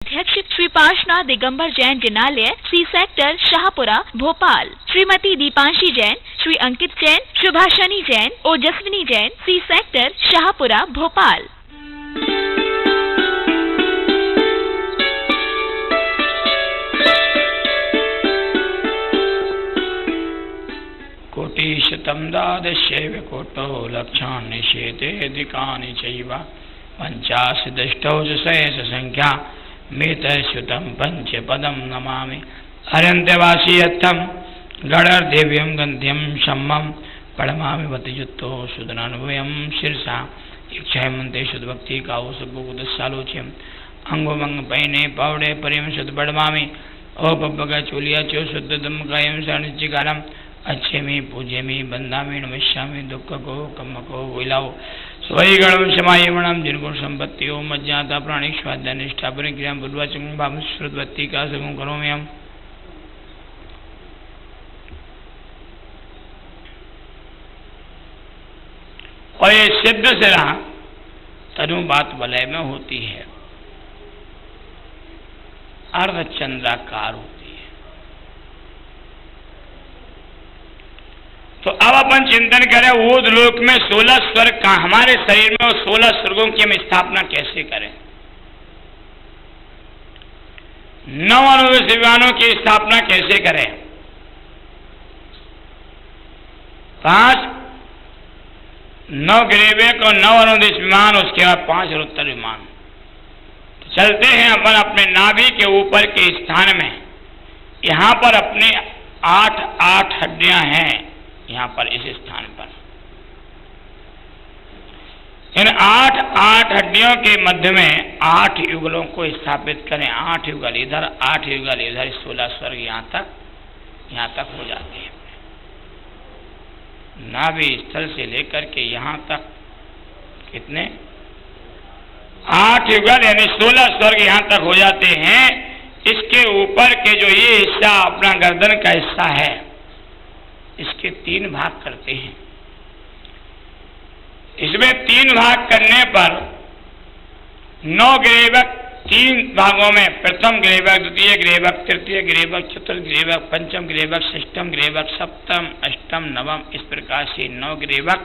अध्यक्ष श्री पार्श्वनाथ दिगंबर जैन जिनालय सी सेक्टर शाहपुरा भोपाल, श्रीमती दीपांशी जैन, श्री अंकित जैन, शुभाशनी जैन, ओजस्विनी जैन, सी सेक्टर शाहपुरा भोपाल। कोटिशतं द्वादशैव कोटो लक्षाणि शेतेऽधिकानि चैव पंचाशदष्टौजसैष संख्या मेतश्रुतं पंचपदं नमामि। अरन्त्यवासीयत्थं गणर्देव्यं गन्ध्यं शम्मं प्रणमामि वतियुक्तो सुदनानुभवं शिरसा इच्छामन्ते शुद्धभक्ति काउ सबुदसालोच्यम अंगोमंग पैने पावड़े परिम शुद्ध बड़मामि ओ पब्बगा चोलिया चो शुद्धदम कायम सानिचिकारम अच्छे में पूज्य में बंदा में नमस्यामी दुख को कम को विलाओ स्वयं गणम समायमणम जिनको संपत्ति हो मज्जाता प्राणिक स्वाध्याय निष्ठा पर क्रिया बुद्धवाचक भाव श्रुतवत्ती का सगुण करो में हम और ये सिद्ध सिरा तनु बात वलय में होती है, अर्धचंद्राकार होती है। तो अब अपन चिंतन करें ऊर्ध लोक में 16 स्वर्ग का, हमारे शरीर में 16 स्वर्गों की हम स्थापना कैसे करें। 9 अनुदेश विमानों की स्थापना कैसे करें। 5 9 ग्रेवेक और 9 अनुदेश विमान, उसके बाद 5 रुत्तर विमान। तो चलते हैं अपन अपने नाभि के ऊपर के स्थान में। यहां पर अपने 8 हड्डियां हैं। यहां पर इस स्थान पर इन 8 हड्डियों के मध्य में 8 युगलों को स्थापित करें। 8 युगल इधर, 8 युगल इधर, 16 स्वर्ग यहां तक हो जाते हैं। नाभि स्थल से लेकर के यहां तक कितने 8 युगल यानी 16 स्वर्ग यहां तक हो जाते हैं। इसके ऊपर के जो ये हिस्सा अपना गर्दन का हिस्सा है, इसके 3 भाग करते हैं। इसमें 3 भाग करने पर 9 ग्रेवक 3 भागों में, प्रथम ग्रेवक, द्वितीय ग्रेवक, तृतीय ग्रेवक, चतुर्थ ग्रेवक, पंचम ग्रेवक, षष्ठम ग्रेवक, सप्तम, अष्टम, नवम, इस प्रकार से 9 ग्रेवक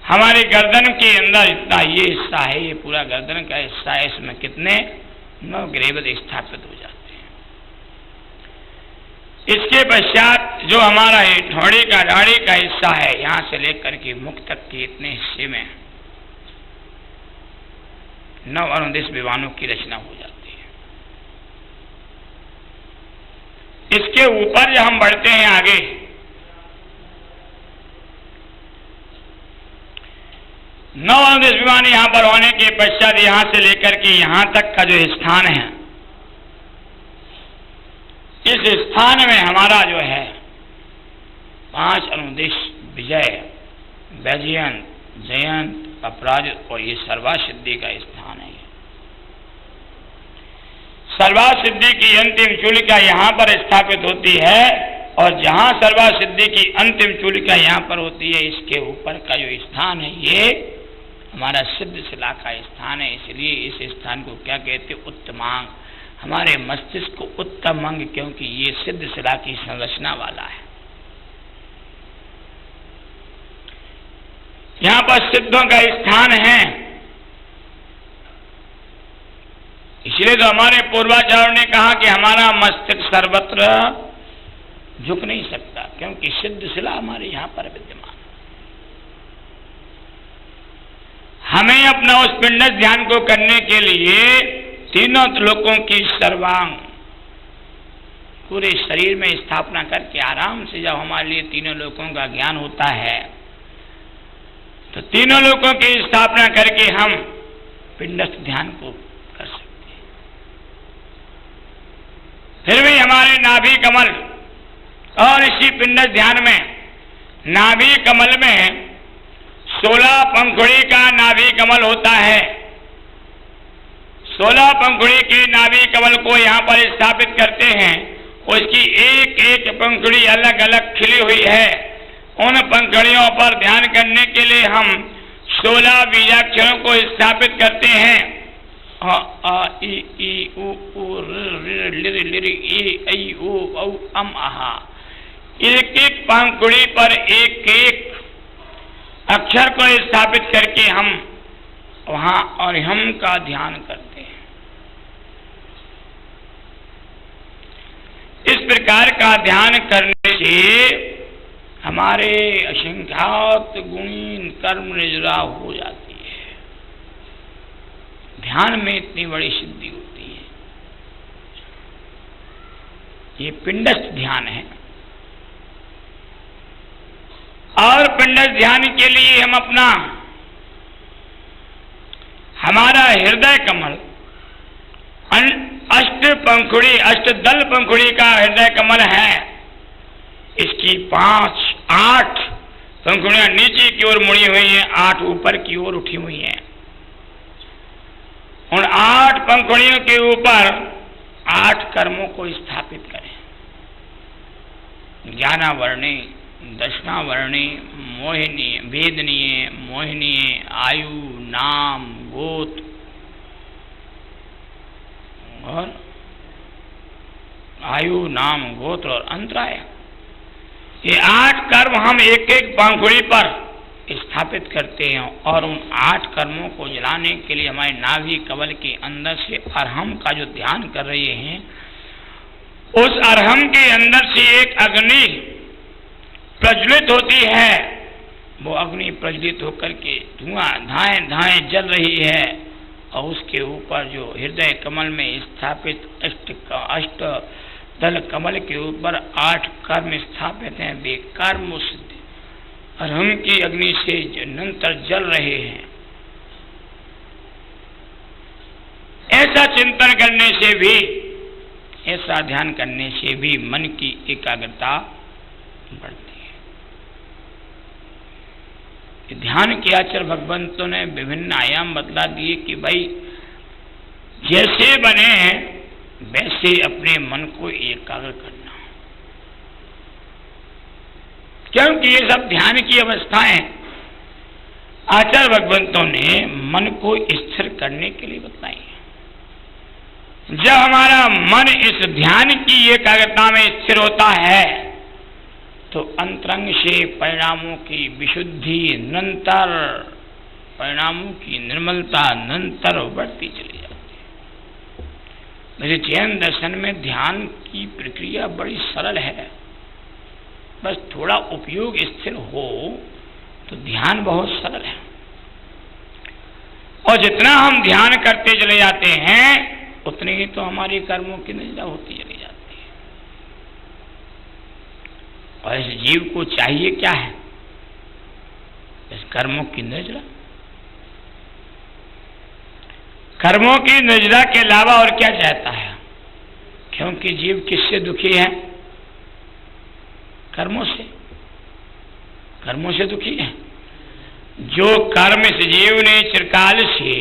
हमारे गर्दन के अंदर इतना ये हिस्सा है, ये पूरा गर्दन का हिस्सा है। इसमें कितने 9 ग्रेवक स्थापित हो जाते हैं। इसके पश्चात जो हमारा ये ठोड़ी का दाढ़ी का हिस्सा है, यहां से लेकर के मुख तक के इतने हिस्से में 9 अनुदेश विमानों की रचना हो जाती है। इसके ऊपर जब हम बढ़ते हैं आगे, नौ अनुदेश विमान यहां पर होने के पश्चात यहां से लेकर के यहां तक का जो स्थान है, इस स्थान में हमारा जो है 5 अनुदेश विजय, वैजयंत, जयंत, अपराजित और ये सर्वासिद्धि का स्थान है। सर्वासिद्धि की अंतिम चूलिका यहां पर स्थापित होती है और जहां सर्वासिद्धि की अंतिम चूलिका यहां पर होती है, इसके ऊपर का जो स्थान है ये हमारा सिद्ध शिला का स्थान है। इसलिए इस स्थान को क्या कहते हैं, उत्तमांग। हमारे मस्तिष्क को उत्तम अंग, क्योंकि ये सिद्ध शिला की संरचना वाला है। यहां पर सिद्धों का स्थान है। इसलिए तो हमारे पूर्वाचार्यों ने कहा कि हमारा मस्तिष्क सर्वत्र झुक नहीं सकता, क्योंकि सिद्ध शिला हमारे यहां पर विद्यमान। हमें अपना उस पिंड ध्यान को करने के लिए तीनों लोकों की सर्वांग पूरे शरीर में स्थापना करके आराम से जब हमारे लिए तीनों लोकों का ज्ञान होता है, तो तीनों लोकों की स्थापना करके हम पिंडस्थ ध्यान को कर सकते हैं। फिर भी हमारे नाभि कमल और इसी पिंडस्थ ध्यान में नाभि कमल में 16 पंखुड़ी का नाभि कमल होता है। 16 पंखुड़ी के नाभि कमल को यहाँ पर स्थापित करते हैं। उसकी एक एक पंखुड़ी अलग अलग खिली हुई है। उन पंखुड़ियों पर ध्यान करने के लिए हम 16 बीजाक्षरों को स्थापित करते हैं अ आ इ उ ऋ लिर लिर ए ऐ ओ औ अम आहा। एक एक पंखुड़ी पर एक एक अक्षर को स्थापित करके हम वहां और हम का ध्यान करते हैं। इस प्रकार का ध्यान करने से हमारे असंख्यात गुणी कर्म निजरा हो जाती है। ध्यान में इतनी बड़ी सिद्धि होती है। ये पिंडस्थ ध्यान है। और पिंडस्थ ध्यान के लिए हम अपना हमारा हृदय कमल अष्टदल पंखुड़ी का हृदय कमल है। इसकी 5 8 पंखुड़ियां नीचे की ओर मुड़ी हुई हैं, 8 ऊपर की ओर उठी हुई हैं। उन 8 पंखुड़ियों के ऊपर 8 कर्मों को स्थापित करें। ज्ञानावर्णी, दर्शनावर्णी, मोहिनी, वेदनीय, मोहिनीय, आयु, नाम, गोत्र और आयु, नाम, गोत्र और अंतराय। ये 8 कर्म हम एक एक पंखुड़ी पर स्थापित करते हैं और उन 8 कर्मों को जलाने के लिए हमारे नाभि कमल के अंदर से अरहम का जो ध्यान कर रहे हैं, उस अरहम के अंदर से एक अग्नि प्रज्वलित होती है। वो अग्नि प्रज्वलित होकर के धुआं धाएं धाएं जल रही है और उसके ऊपर जो हृदय कमल में स्थापित अष्ट दल कमल के ऊपर 8 कर्म स्थापित हैं। वे कर्म उस अरहम की अग्नि से निरंतर जल रहे हैं। ऐसा चिंतन करने से भी, ऐसा ध्यान करने से भी मन की एकाग्रता बढ़ती है। ध्यान के आचार्य भगवंतों ने विभिन्न आयाम बतला दिए कि भाई जैसे बने हैं वैसे अपने मन को एकाग्र करना, क्योंकि ये सब ध्यान की अवस्थाएं आचार्य भगवंतों ने मन को स्थिर करने के लिए बताई है। जब हमारा मन इस ध्यान की एकाग्रता में स्थिर होता है तो अंतरंग से परिणामों की विशुद्धि निरंतर, परिणामों की निर्मलता निरंतर बढ़ती चली जाती है। मेरे जैन दर्शन में ध्यान की प्रक्रिया बड़ी सरल है। बस थोड़ा उपयोग स्थिर हो तो ध्यान बहुत सरल है। और जितना हम ध्यान करते चले जाते हैं उतने ही तो हमारी कर्मों की निजरा होती चली जाती है। और इस जीव को चाहिए क्या है? इस कर्मों की निजरा। कर्मों की निजरा के अलावा और क्या चाहता है? क्योंकि जीव किससे दुखी है? कर्मों से। कर्मों से दुखी है। जो कर्म इस जीव ने चिरकाल से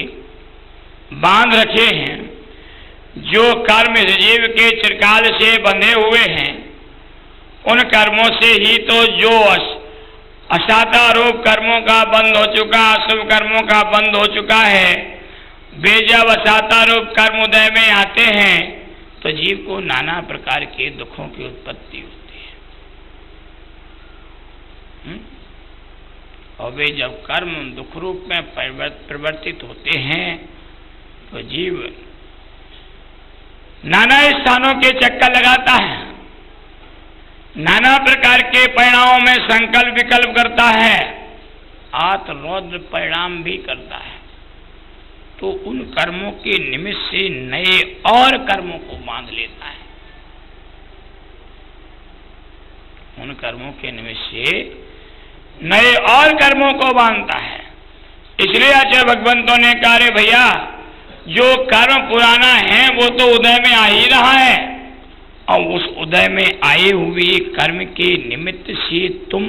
बांध रखे हैं, जो कर्म इस जीव के चिरकाल से बंधे हुए हैं, उन कर्मों से ही तो जो असाधारूप कर्मों का बंध हो चुका, अशुभ कर्मों का बंध हो चुका है, वे जब असाधारूप कर्म उदय में आते हैं तो जीव को नाना प्रकार के दुखों की उत्पत्ति होती है। और वे जब कर्म दुख रूप में परिवर्तित होते हैं तो जीव नाना स्थानों के चक्कर लगाता है, नाना प्रकार के परिणामों में संकल्प विकल्प करता है, आत्मरौद्र परिणाम भी करता है। तो उन कर्मों के निमित्त से नए और कर्मों को बांध लेता है। उन कर्मों के निमित्त से नए और कर्मों को बांधता है। इसलिए आचार्य भगवंतों ने कहा, रे भैया जो कर्म पुराना है वो तो उदय में आ ही रहा है, और उस उदय में आए हुए कर्म के निमित्त से तुम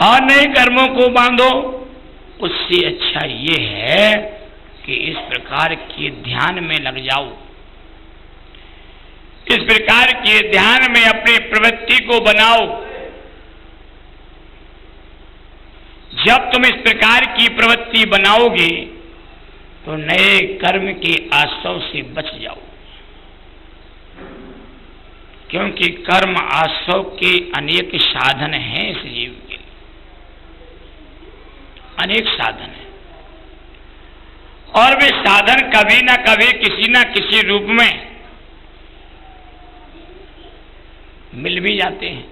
और नए कर्मों को बांधो। उससे अच्छा ये है कि इस प्रकार के ध्यान में लग जाओ, इस प्रकार के ध्यान में अपनी प्रवृत्ति को बनाओ। जब तुम इस प्रकार की प्रवृत्ति बनाओगे तो नए कर्म के आश्रव से बच जाओ, क्योंकि कर्म आश्रव के अनेक साधन हैं। इस जीव के लिए अनेक साधन हैं, और वे साधन कभी ना कभी किसी ना किसी रूप में मिल भी जाते हैं।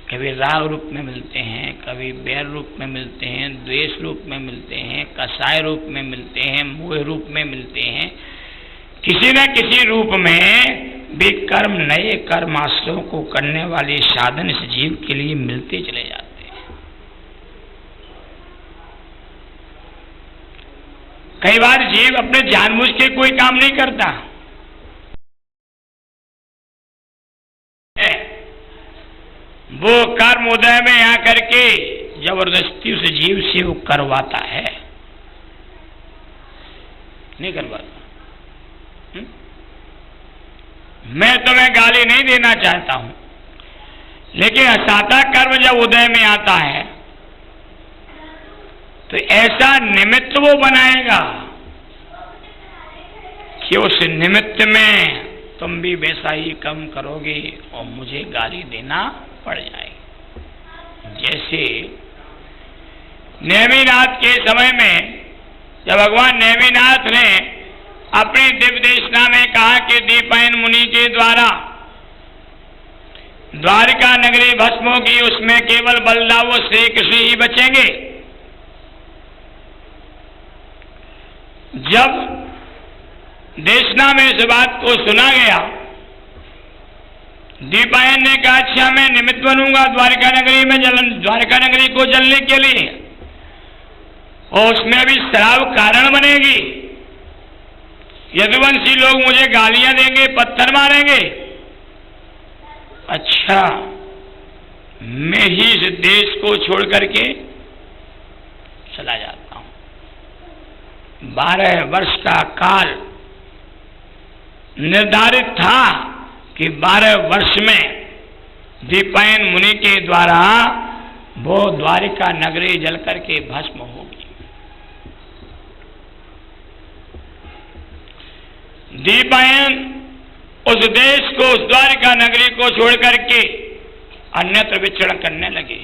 कभी राग रूप में मिलते हैं, कभी बैर रूप में मिलते हैं, द्वेष रूप में मिलते हैं, कसाय रूप में मिलते हैं, मोह रूप में मिलते हैं। किसी न किसी रूप में भी कर्म, नए कर्माश्रयों को करने वाले साधन इस जीव के लिए मिलते चले जाते हैं। कई बार जीव अपने जानबूझ के कोई काम नहीं करता, वो कर्म उदय में आकर के जबरदस्ती उस जीव से वो करवाता है, नहीं करवाता। मैं तुम्हें गाली नहीं देना चाहता हूं, लेकिन असाता कर्म जब उदय में आता है तो ऐसा निमित्त वो बनाएगा कि उस निमित्त में तुम भी वैसा ही कम करोगे और मुझे गाली देना पड़ जाएगी। जैसे नेमिनाथ के समय में जब भगवान नेमिनाथ ने अपनी दिव्य देशना में कहा कि दीपायन मुनि के द्वारा द्वारिका नगरी भस्म होगी, उसमें केवल बलदाव व श्री कृष्ण ही बचेंगे। जब देशना में इस बात को सुना गया, दीपायन ने कहा अच्छा मैं निमित्त बनूंगा द्वारिका नगरी में द्वारिका नगरी को जलने के लिए, और उसमें भी शराब कारण बनेगी। यदुवंशी लोग मुझे गालियां देंगे, पत्थर मारेंगे। अच्छा मैं ही इस देश को छोड़ करके चला जाता हूं। 12 वर्ष का काल निर्धारित था कि 12 वर्ष में दीपायन मुनि के द्वारा वो द्वारिका नगरी जल करके भस्म होगी। दीपायन उस देश को, उस द्वारिका नगरी को छोड़ करके अन्यत्र विचरण करने लगे।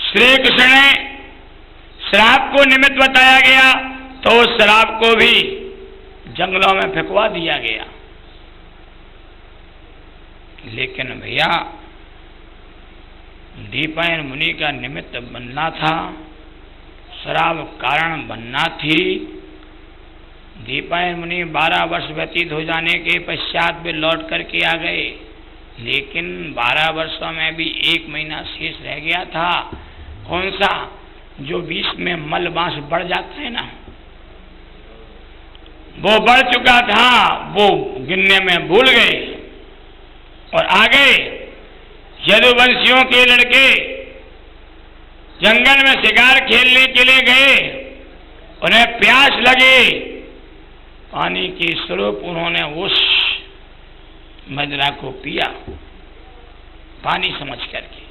श्री कृष्ण ने श्राप को निमित्त बताया गया तो उस श्राप को भी जंगलों में फेंकवा दिया गया। लेकिन भैया दीपायन मुनि का निमित्त बनना था, श्राप कारण बनना थी। दीपायन मुनि 12 वर्ष व्यतीत हो जाने के पश्चात वे लौट करके आ गए, लेकिन 12 वर्षों में भी 1 महीना शेष रह गया था। कौन सा? जो बीच में मल बांस बढ़ जाता है ना, वो बढ़ चुका था, वो गिनने में भूल गए और आ गए। यदुवंशियों के लड़के जंगल में शिकार खेलने के लिए गए, उन्हें प्यास लगी, पानी के स्वरूप उन्होंने उस मदिरा को पिया पानी समझ करके,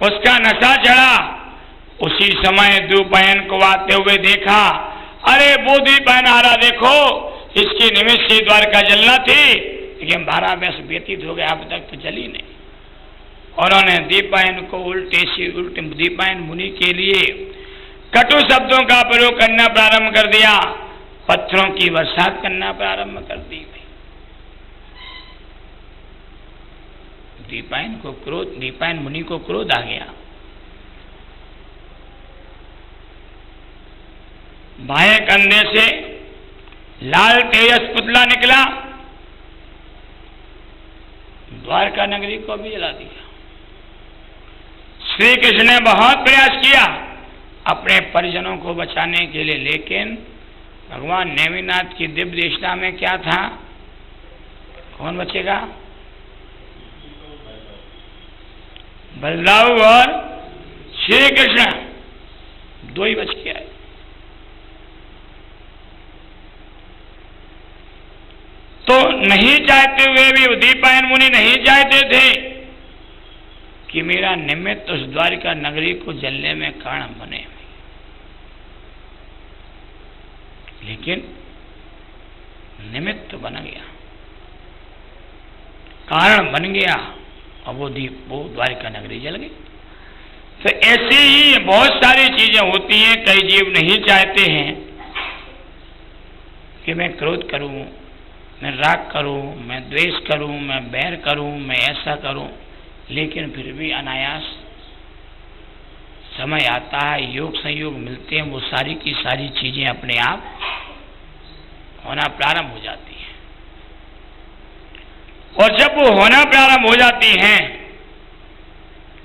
उसका नशा चढ़ा। उसी समय दीपायन को आते हुए देखा, अरे वो दीपायन आ रहा, देखो इसके निमित्त से द्वारका जलना थी, लेकिन 12 वर्ष व्यतीत हो गया, अब तक तो जली नहीं। उन्होंने दीपायन को उल्टे से उल्टे दीपायन मुनि के लिए कटु शब्दों का प्रयोग करना प्रारंभ कर दिया, पत्थरों की बरसात करना प्रारंभ कर दी। दीपायन मुनि को क्रोध आ गया। बाएं कंधे से लाल तेजस पुतला निकला, द्वारका नगरी को भी जला दिया। श्री कृष्ण ने बहुत प्रयास किया अपने परिजनों को बचाने के लिए, लेकिन भगवान नेमिनाथ की दिव्य देशना में क्या था? कौन बचेगा? बलदाऊ और श्री कृष्ण, 2 ही बच के आए। तो नहीं चाहते हुए भी उद्दीपायन मुनि नहीं चाहते थे कि मेरा निमित्त उस द्वारिका नगरी को जलने में कारण बने, लेकिन निमित्त बन गया, कारण बन गया और वो द्वारिका नगरी जल गई। तो ऐसे ही बहुत सारी चीजें होती हैं। कई जीव नहीं चाहते हैं कि मैं क्रोध करूं, मैं राग करूं, मैं द्वेष करूं, मैं बैर करूं, मैं ऐसा करूं, लेकिन फिर भी अनायास समय आता है, योग संयोग मिलते हैं, वो सारी की सारी चीजें अपने आप होना प्रारंभ हो जाती हैं। और जब वो होना प्रारंभ हो जाती हैं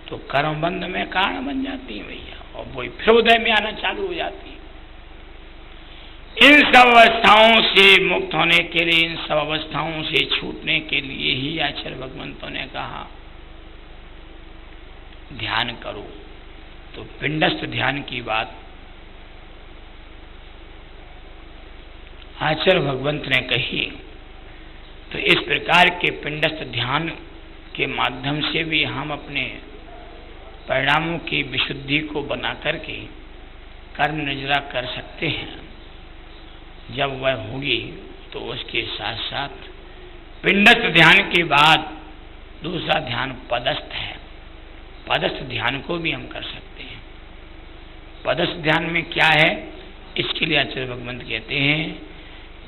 तो कर्म बंध में कारण बन जाती है भैया, और वो फिर उदय में आना चालू हो जाती है। इन सब अवस्थाओं से मुक्त होने के लिए, इन सब अवस्थाओं से छूटने के लिए ही आचार्य भगवंतों ने कहा ध्यान करो। तो पिंडस्थ ध्यान की बात आचार्य भगवंत ने कही। तो इस प्रकार के पिंडस्थ ध्यान के माध्यम से भी हम अपने परिणामों की विशुद्धि को बना करके कर्म निर्जरा कर सकते हैं। जब वह होगी तो उसके साथ साथ पिंडस्थ ध्यान के बाद दूसरा ध्यान पदस्थ है। पदस्थ ध्यान को भी हम कर सकते हैं। पदस्थ ध्यान में क्या है, इसके लिए आचार्य भगवंत कहते हैं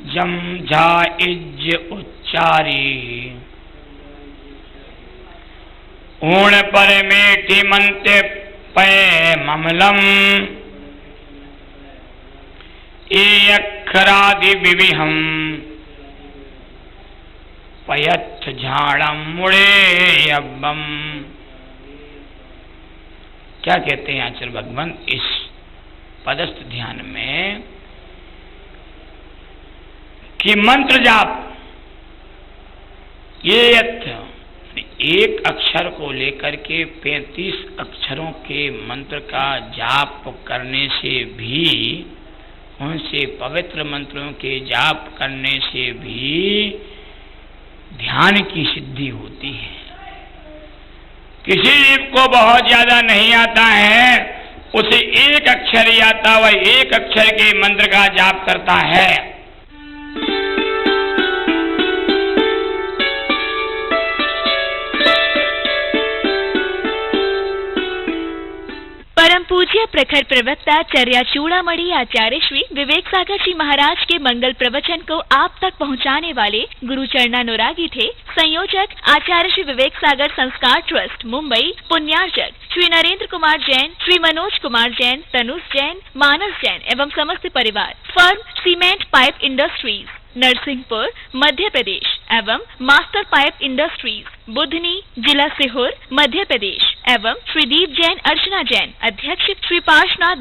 जम झा इज उच्चारी ऊण पर मेठी मंते पय ममलम ए अक्षरादि विविहम पयथ झाड़म मुड़े अब्बम। क्या कहते हैं आचार्य भगवंत इस पदस्थ ध्यान में कि मंत्र जाप, ये एक अक्षर को लेकर के 35 अक्षरों के मंत्र का जाप करने से भी, उनसे पवित्र मंत्रों के जाप करने से भी ध्यान की सिद्धि होती है। किसी जीव को बहुत ज्यादा नहीं आता है, उसे एक अक्षर ही आता, वह एक अक्षर के मंत्र का जाप करता है। परम पूज्य प्रखर प्रवक्ता चर्या चूड़ामणि आचार्य श्री विवेक सागर जी महाराज के मंगल प्रवचन को आप तक पहुंचाने वाले गुरु चरणानुरागी थे संयोजक आचार्य श्री विवेक सागर संस्कार ट्रस्ट मुंबई, पुण्यार्चक श्री नरेंद्र कुमार जैन, श्री मनोज कुमार जैन, तनुज जैन, मानस जैन एवं समस्त परिवार। Firm cement pipe industries, Narsinghpur, Madhya Pradesh एवं मास्टर पाइप इंडस्ट्रीज, बुधनी, जिला सीहोर, मध्य प्रदेश एवं श्री दीप जैन, अर्चना जैन, अध्यक्ष श्री पार्श्वनाथ